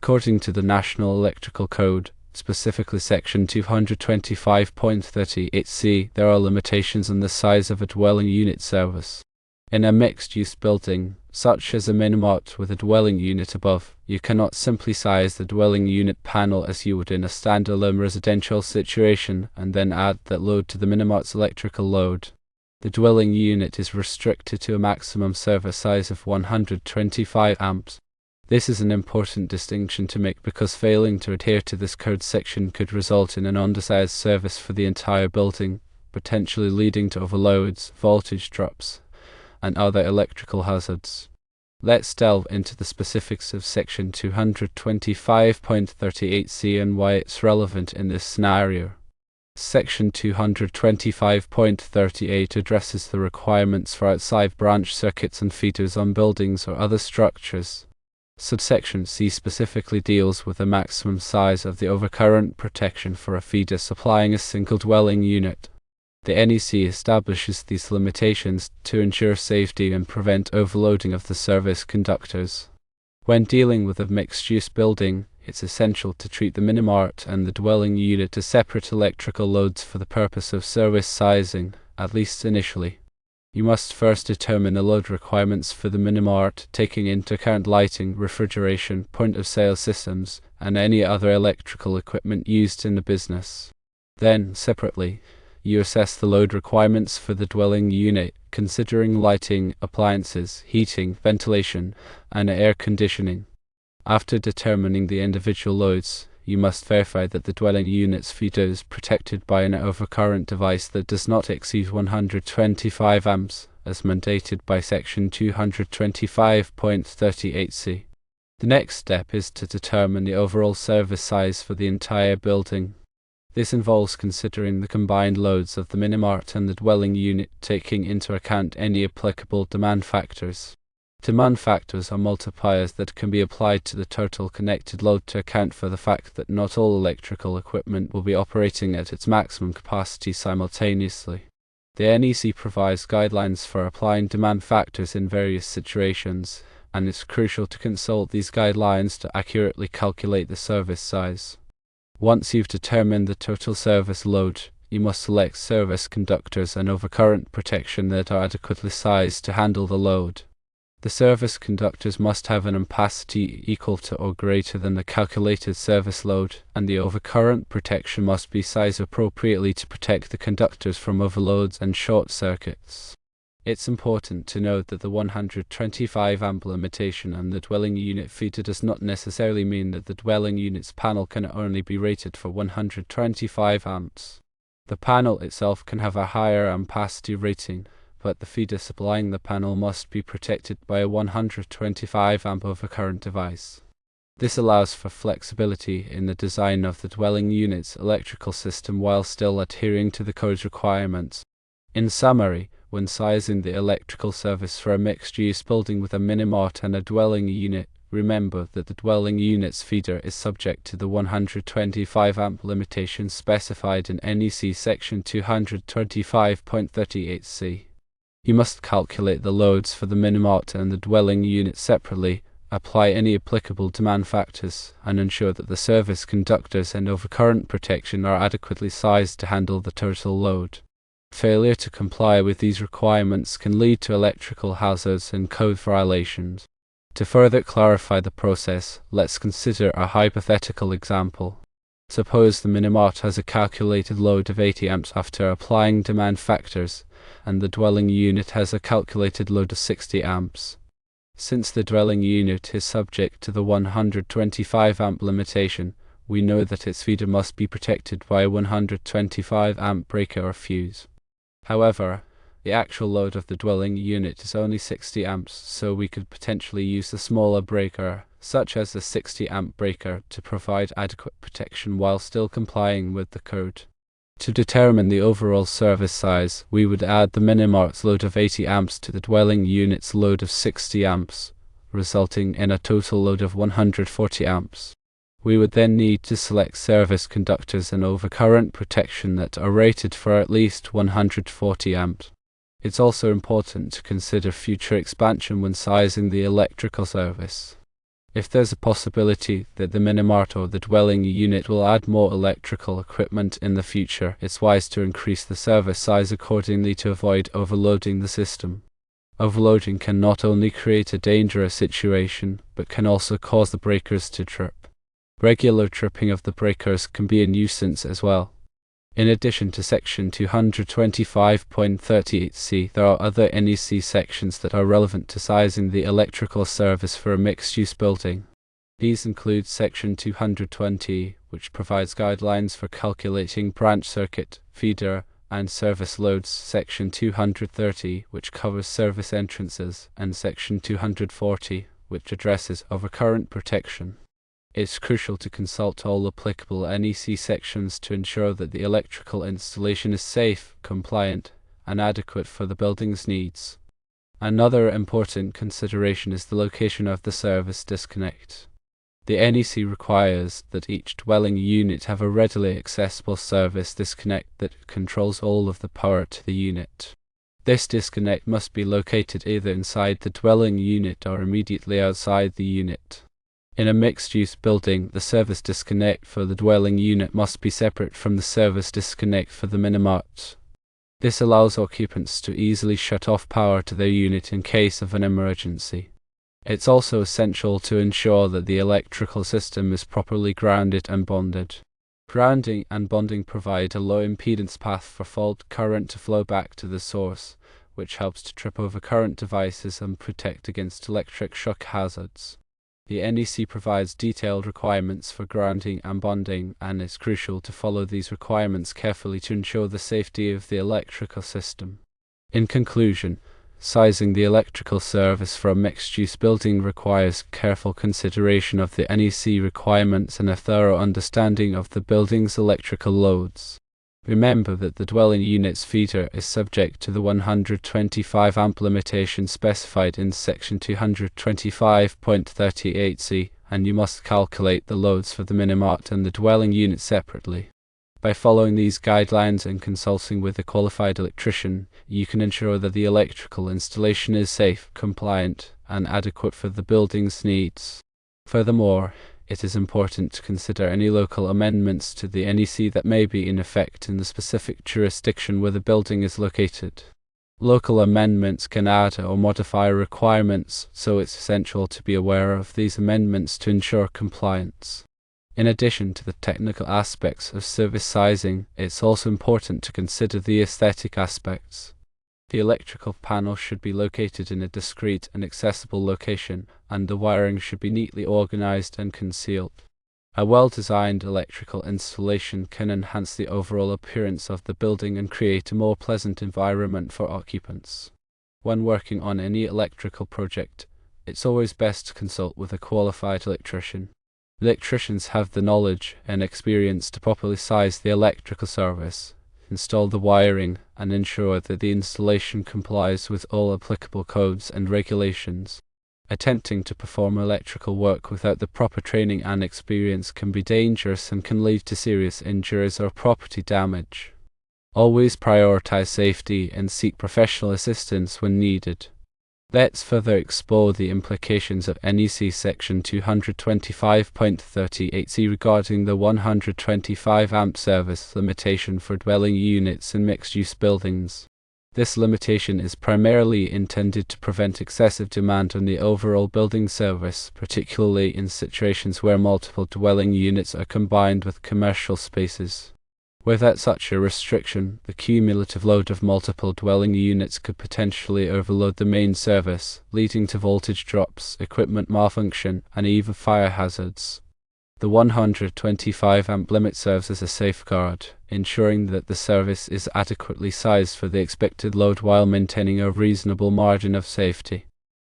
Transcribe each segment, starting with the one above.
According to the National Electrical Code, specifically Section 225.38c, there are limitations on the size of a dwelling unit service. In a mixed-use building, such as a minimart with a dwelling unit above, you cannot simply size the dwelling unit panel as you would in a standalone residential situation and then add that load to the minimart's electrical load. The dwelling unit is restricted to a maximum service size of 125 amps. This is an important distinction to make because failing to adhere to this code section could result in an undersized service for the entire building, potentially leading to overloads, voltage drops, and other electrical hazards. Let's delve into the specifics of Section 225.38c and why it's relevant in this scenario. Section 225.38 addresses the requirements for outside branch circuits and feeders on buildings or other structures. Subsection C specifically deals with the maximum size of the overcurrent protection for a feeder supplying a single dwelling unit. The NEC establishes these limitations to ensure safety and prevent overloading of the service conductors. When dealing with a mixed-use building, it's essential to treat the minimart and the dwelling unit as separate electrical loads for the purpose of service sizing, at least initially. You must first determine the load requirements for the minimart, taking into account lighting, refrigeration, point-of-sale systems, and any other electrical equipment used in the business. Then, separately, you assess the load requirements for the dwelling unit, considering lighting, appliances, heating, ventilation, and air conditioning. After determining the individual loads, you must verify that the dwelling unit's feeder is protected by an overcurrent device that does not exceed 125 amps, as mandated by Section 225.38c. The next step is to determine the overall service size for the entire building. This involves considering the combined loads of the minimart and the dwelling unit, taking into account any applicable demand factors. Demand factors are multipliers that can be applied to the total connected load to account for the fact that not all electrical equipment will be operating at its maximum capacity simultaneously. The NEC provides guidelines for applying demand factors in various situations, and it's crucial to consult these guidelines to accurately calculate the service size. Once you've determined the total service load, you must select service conductors and overcurrent protection that are adequately sized to handle the load. The service conductors must have an ampacity equal to or greater than the calculated service load, and the overcurrent protection must be sized appropriately to protect the conductors from overloads and short circuits. It's important to note that the 125 amp limitation on the dwelling unit feeder does not necessarily mean that the dwelling unit's panel can only be rated for 125 amps. The panel itself can have a higher ampacity rating, but the feeder supplying the panel must be protected by a 125 amp overcurrent device. This allows for flexibility in the design of the dwelling unit's electrical system while still adhering to the code's requirements. In summary, when sizing the electrical service for a mixed-use building with a minimart and a dwelling unit, remember that the dwelling unit's feeder is subject to the 125 amp limitation specified in NEC Section 225.38c. You must calculate the loads for the minimart and the dwelling unit separately, apply any applicable demand factors, and ensure that the service conductors and overcurrent protection are adequately sized to handle the total load. Failure to comply with these requirements can lead to electrical hazards and code violations. To further clarify the process, let's consider a hypothetical example. Suppose the minimart has a calculated load of 80 amps after applying demand factors, and the dwelling unit has a calculated load of 60 amps. Since the dwelling unit is subject to the 125 amp limitation, we know that its feeder must be protected by a 125 amp breaker or fuse. However, the actual load of the dwelling unit is only 60 amps, so we could potentially use a smaller breaker, such as a 60 amp breaker, to provide adequate protection while still complying with the code. To determine the overall service size, we would add the minimart's load of 80 amps to the dwelling unit's load of 60 amps, resulting in a total load of 140 amps. We would then need to select service conductors and overcurrent protection that are rated for at least 140 amps. It's also important to consider future expansion when sizing the electrical service. If there's a possibility that the minimart or the dwelling unit will add more electrical equipment in the future, it's wise to increase the service size accordingly to avoid overloading the system. Overloading can not only create a dangerous situation, but can also cause the breakers to trip. Regular tripping of the breakers can be a nuisance as well. In addition to Section 225.38c, there are other NEC sections that are relevant to sizing the electrical service for a mixed-use building. These include Section 220, which provides guidelines for calculating branch circuit, feeder, and service loads, Section 230, which covers service entrances, and Section 240, which addresses overcurrent protection. It's crucial to consult all applicable NEC sections to ensure that the electrical installation is safe, compliant, and adequate for the building's needs. Another important consideration is the location of the service disconnect. The NEC requires that each dwelling unit have a readily accessible service disconnect that controls all of the power to the unit. This disconnect must be located either inside the dwelling unit or immediately outside the unit. In a mixed-use building, the service disconnect for the dwelling unit must be separate from the service disconnect for the minimart. This allows occupants to easily shut off power to their unit in case of an emergency. It's also essential to ensure that the electrical system is properly grounded and bonded. Grounding and bonding provide a low impedance path for fault current to flow back to the source, which helps to trip over current devices and protect against electric shock hazards. The NEC provides detailed requirements for grounding and bonding, and it's crucial to follow these requirements carefully to ensure the safety of the electrical system. In conclusion, sizing the electrical service for a mixed-use building requires careful consideration of the NEC requirements and a thorough understanding of the building's electrical loads. Remember that the dwelling unit's feeder is subject to the 125 amp limitation specified in Section 225.38c, and you must calculate the loads for the minimart and the dwelling unit separately. By following these guidelines and consulting with a qualified electrician, you can ensure that the electrical installation is safe, compliant, and adequate for the building's needs. Furthermore, it is important to consider any local amendments to the NEC that may be in effect in the specific jurisdiction where the building is located. Local amendments can add or modify requirements, so it's essential to be aware of these amendments to ensure compliance. In addition to the technical aspects of service sizing, it's also important to consider the aesthetic aspects. The electrical panel should be located in a discreet and accessible location, and the wiring should be neatly organized and concealed. A well-designed electrical installation can enhance the overall appearance of the building and create a more pleasant environment for occupants. When working on any electrical project, it's always best to consult with a qualified electrician. Electricians have the knowledge and experience to properly size the electrical service, install the wiring, and ensure that the installation complies with all applicable codes and regulations. Attempting to perform electrical work without the proper training and experience can be dangerous and can lead to serious injuries or property damage. Always prioritize safety and seek professional assistance when needed. Let's further explore the implications of NEC Section 225.38c regarding the 125 amp service limitation for dwelling units in mixed-use buildings. This limitation is primarily intended to prevent excessive demand on the overall building service, particularly in situations where multiple dwelling units are combined with commercial spaces. Without such a restriction, the cumulative load of multiple dwelling units could potentially overload the main service, leading to voltage drops, equipment malfunction, and even fire hazards. The 125 amp limit serves as a safeguard, ensuring that the service is adequately sized for the expected load while maintaining a reasonable margin of safety.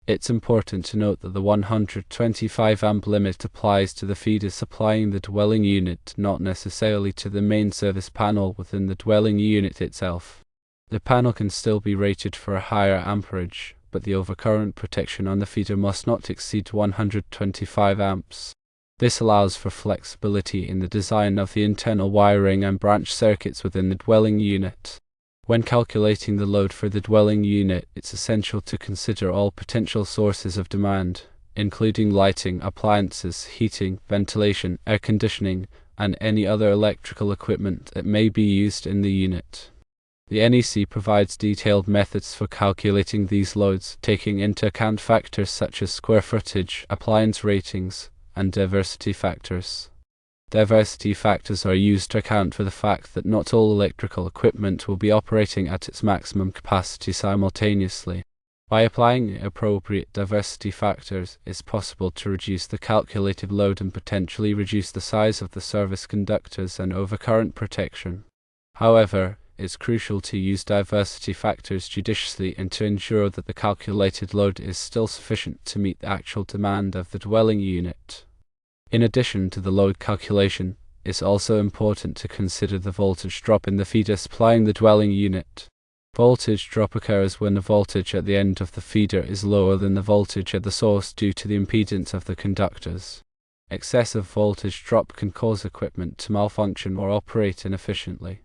It's important to note that the 125 amp limit applies to the feeder supplying the dwelling unit, not necessarily to the main service panel within the dwelling unit itself. The panel can still be rated for a higher amperage, but the overcurrent protection on the feeder must not exceed 125 amps. This allows for flexibility in the design of the internal wiring and branch circuits within the dwelling unit. When calculating the load for the dwelling unit, it's essential to consider all potential sources of demand, including lighting, appliances, heating, ventilation, air conditioning, and any other electrical equipment that may be used in the unit. The NEC provides detailed methods for calculating these loads, taking into account factors such as square footage, appliance ratings, and diversity factors. Diversity factors are used to account for the fact that not all electrical equipment will be operating at its maximum capacity simultaneously. By applying appropriate diversity factors, it's possible to reduce the calculated load and potentially reduce the size of the service conductors and overcurrent protection. However, it's crucial to use diversity factors judiciously and to ensure that the calculated load is still sufficient to meet the actual demand of the dwelling unit. In addition to the load calculation, it's also important to consider the voltage drop in the feeder supplying the dwelling unit. Voltage drop occurs when the voltage at the end of the feeder is lower than the voltage at the source due to the impedance of the conductors. Excessive voltage drop can cause equipment to malfunction or operate inefficiently.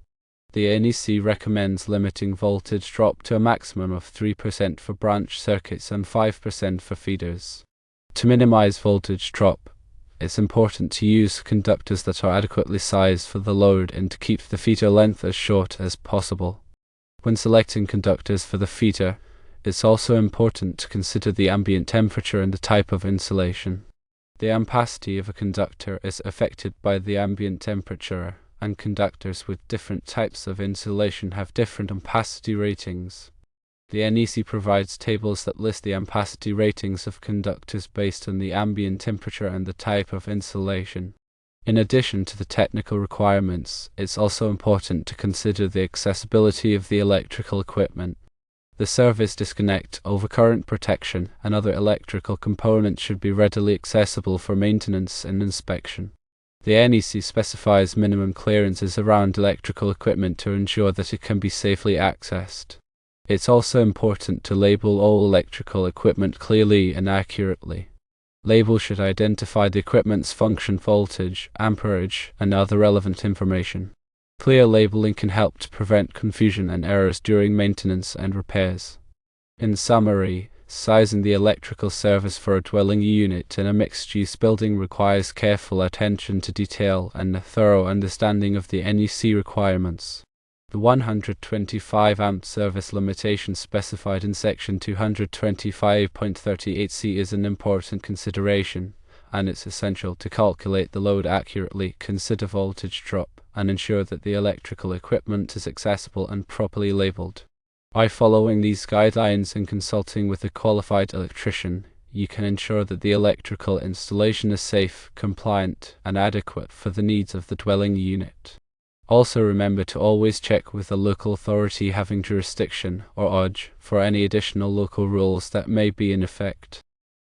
The NEC recommends limiting voltage drop to a maximum of 3% for branch circuits and 5% for feeders. To minimize voltage drop, it's important to use conductors that are adequately sized for the load and to keep the feeder length as short as possible. When selecting conductors for the feeder, it's also important to consider the ambient temperature and the type of insulation. The ampacity of a conductor is affected by the ambient temperature, and conductors with different types of insulation have different ampacity ratings. The NEC provides tables that list the ampacity ratings of conductors based on the ambient temperature and the type of insulation. In addition to the technical requirements, it's also important to consider the accessibility of the electrical equipment. The service disconnect, overcurrent protection, and other electrical components should be readily accessible for maintenance and inspection. The NEC specifies minimum clearances around electrical equipment to ensure that it can be safely accessed. It's also important to label all electrical equipment clearly and accurately. Labels should identify the equipment's function, voltage, amperage, and other relevant information. Clear labeling can help to prevent confusion and errors during maintenance and repairs. In summary, sizing the electrical service for a dwelling unit in a mixed-use building requires careful attention to detail and a thorough understanding of the NEC requirements. The 125 amp service limitation specified in Section 225.38c is an important consideration, and it's essential to calculate the load accurately, consider voltage drop, and ensure that the electrical equipment is accessible and properly labeled. By following these guidelines and consulting with a qualified electrician, you can ensure that the electrical installation is safe, compliant, and adequate for the needs of the dwelling unit. Also remember to always check with the local authority having jurisdiction, or ODG, for any additional local rules that may be in effect.